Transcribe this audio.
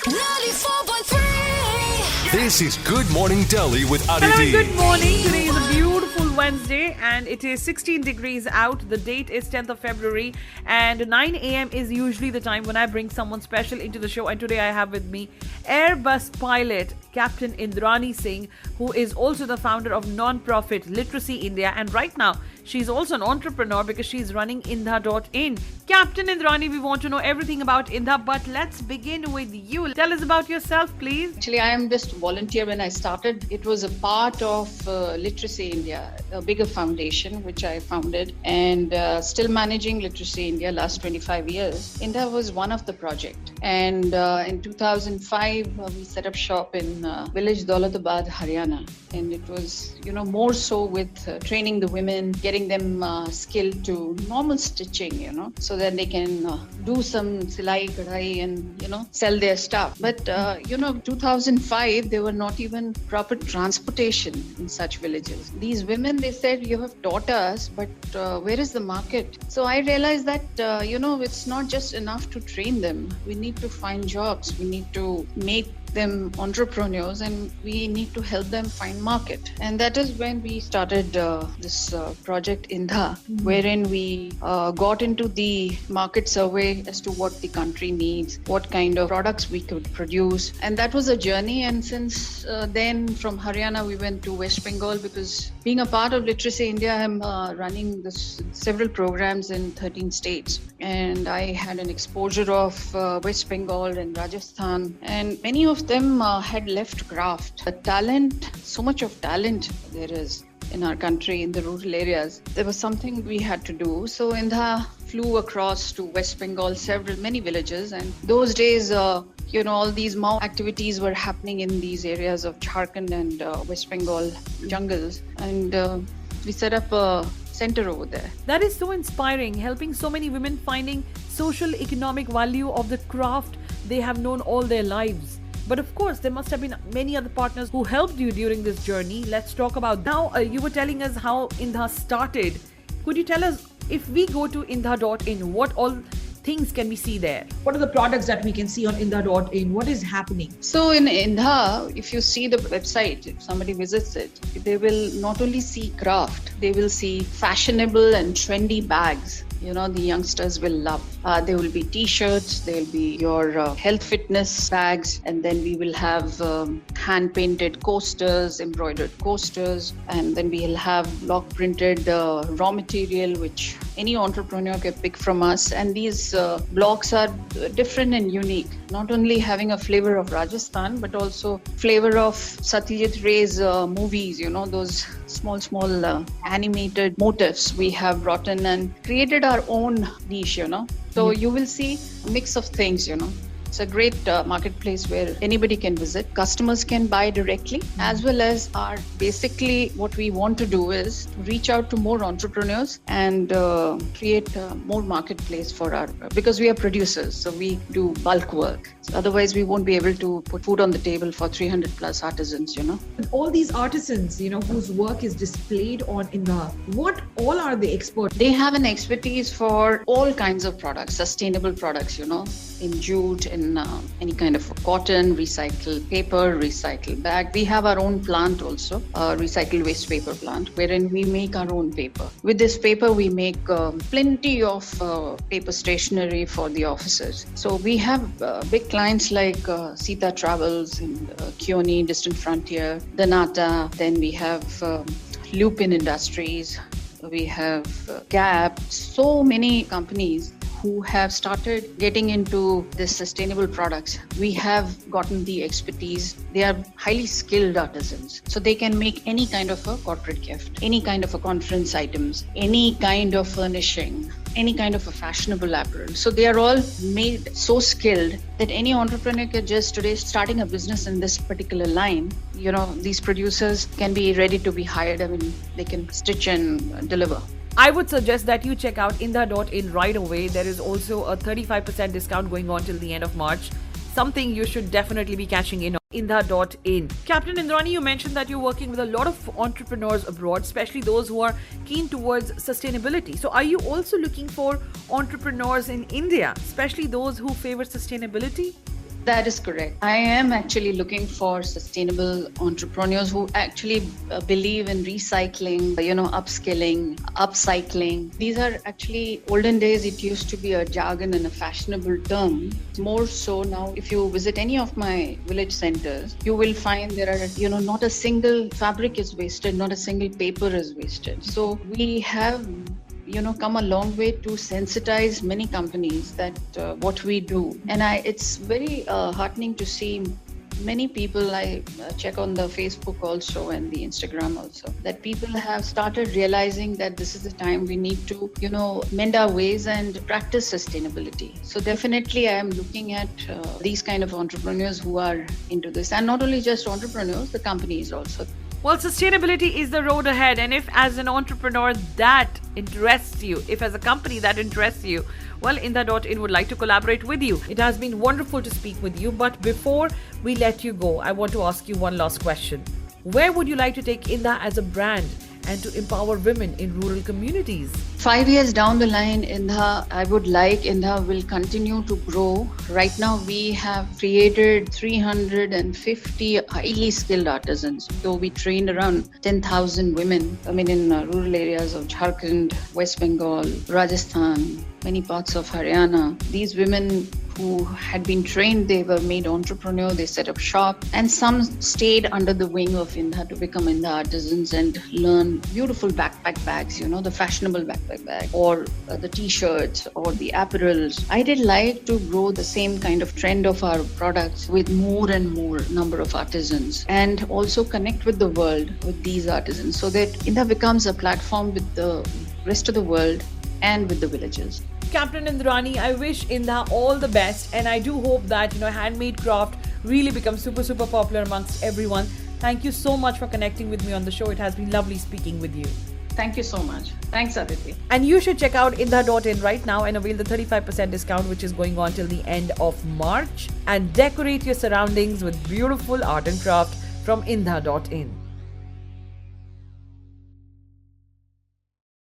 94.3. This is Good Morning Delhi with Hello, Aditi. good morning. Today is a beautiful Wednesday and it is 16 degrees out. The date is 10th of February and 9 a.m. is usually the time when I bring someone special into the show. And today I have with me Airbus pilot Captain Indrani Singh, who is also the founder of non-profit Literacy India. And right now, she's also an entrepreneur because she's running Indha.in. Captain Indrani, we want to know everything about Indha, but let's begin with you. Tell us about yourself, please. Actually, I am just a volunteer. When I started, it was a part of Literacy India, a bigger foundation which I founded, and still managing Literacy India last 25 years. India was one of the project, and in 2005 we set up shop in village Daulatabad, Haryana, and it was more so with training the women, getting them skilled to normal stitching, so that they can do some silai kadai and sell their stuff. But 2005 there were not even proper transportation in such villages. These women, they said, you have taught us, but where is the market? So I realized that it's not just enough to train them. We need to find jobs. We need to make them entrepreneurs, and we need to help them find market. And that is when we started this project Indha, wherein we got into the market survey as to what the country needs, what kind of products we could produce. And that was a journey. And since then, from Haryana we went to West Bengal, because being a part of Literacy India, I'm running several programs in 13 states, and I had an exposure of West Bengal and Rajasthan, and many of them had left craft. The talent, so much of talent there is in our country, in the rural areas. There was something we had to do. So Indha flew across to West Bengal, many villages, and those days all these Mao activities were happening in these areas of Jharkhand and West Bengal jungles, and we set up a center over there. That is so inspiring, helping so many women finding social economic value of the craft they have known all their lives. But of course, there must have been many other partners who helped you during this journey. Let's talk about now. You were telling us how Indha started. Could you tell us, if we go to Indha.in, what all things can we see there? What are the products that we can see on Indha.in? What is happening? So in Indha, if you see the website, if somebody visits it, they will not only see craft, they will see fashionable and trendy bags. The youngsters will love. There will be t-shirts, there will be your health fitness bags, and then we will have hand-painted coasters, embroidered coasters, and then we'll have block-printed raw material, which any entrepreneur can pick from us. And these blocks are different and unique, not only having a flavor of Rajasthan, but also flavor of Satyajit Ray's movies, those small animated motifs we have brought in and created our own niche, So you will see a mix of things, It's a great marketplace where anybody can visit. Customers can buy directly, as well as basically what we want to do is reach out to more entrepreneurs and create more marketplace because we are producers, so we do bulk work. So otherwise, we won't be able to put food on the table for 300 plus artisans, All these artisans, whose work is displayed on Indha, what all are they experts? They have an expertise for all kinds of products, sustainable products, in jute, in any kind of cotton, recycled paper, recycled bag. We have our own plant also, a recycled waste paper plant, wherein we make our own paper. With this paper, we make plenty of paper stationery for the offices. So we have big clients like Sita Travels and Kioni, Distant Frontier, Danata. Then we have Lupin Industries. We have Gap. So many companies who have started getting into this sustainable products. We have gotten the expertise. They are highly skilled artisans. So they can make any kind of a corporate gift, any kind of a conference items, any kind of furnishing, any kind of a fashionable apparel. So they are all made so skilled that any entrepreneur can just today starting a business in this particular line, these producers can be ready to be hired. I mean, they can stitch and deliver. I would suggest that you check out Indha.in right away. There is also a 35% discount going on till the end of March. Something you should definitely be catching in on. Indha.in. Captain Indrani, you mentioned that you're working with a lot of entrepreneurs abroad, especially those who are keen towards sustainability. So are you also looking for entrepreneurs in India, especially those who favor sustainability? That is correct. I am actually looking for sustainable entrepreneurs who actually believe in recycling, upskilling, upcycling. These are actually olden days, it used to be a jargon and a fashionable term. More so now, if you visit any of my village centers, you will find there are, not a single fabric is wasted, not a single paper is wasted. So we have come a long way to sensitize many companies that what we do. And it's very heartening to see many people. I check on the Facebook also and the Instagram also, that people have started realizing that this is the time we need to, mend our ways and practice sustainability. So definitely I am looking at these kind of entrepreneurs who are into this, and not only just entrepreneurs, the companies also. Well, sustainability is the road ahead. And if as an entrepreneur that interests you, if as a company that interests you, well, Indha.in would like to collaborate with you. It has been wonderful to speak with you. But before we let you go, I want to ask you one last question. Where would you like to take Indha as a brand and to empower women in rural communities? 5 years down the line, I would like Indha will continue to grow. Right now, we have created 350 highly skilled artisans. So we trained around 10,000 women, in rural areas of Jharkhand, West Bengal, Rajasthan, many parts of Haryana. These women who had been trained, they were made entrepreneur, they set up shop, and some stayed under the wing of Indha to become Indha artisans and learn beautiful backpack bags, the fashionable backpack bag, or the t-shirts or the apparels. I did like to grow the same kind of trend of our products with more and more number of artisans, and also connect with the world with these artisans, so that Indha becomes a platform with the rest of the world and with the villages. Captain Indrani, I wish Indha all the best, and I do hope that handmade craft really becomes super popular amongst everyone. Thank you so much for connecting with me on the show. It has been lovely speaking with you. Thank you so much. Thanks, Aditi. And you should check out Indha.in right now and avail the 35% discount which is going on till the end of March, and decorate your surroundings with beautiful art and craft from Indha.in.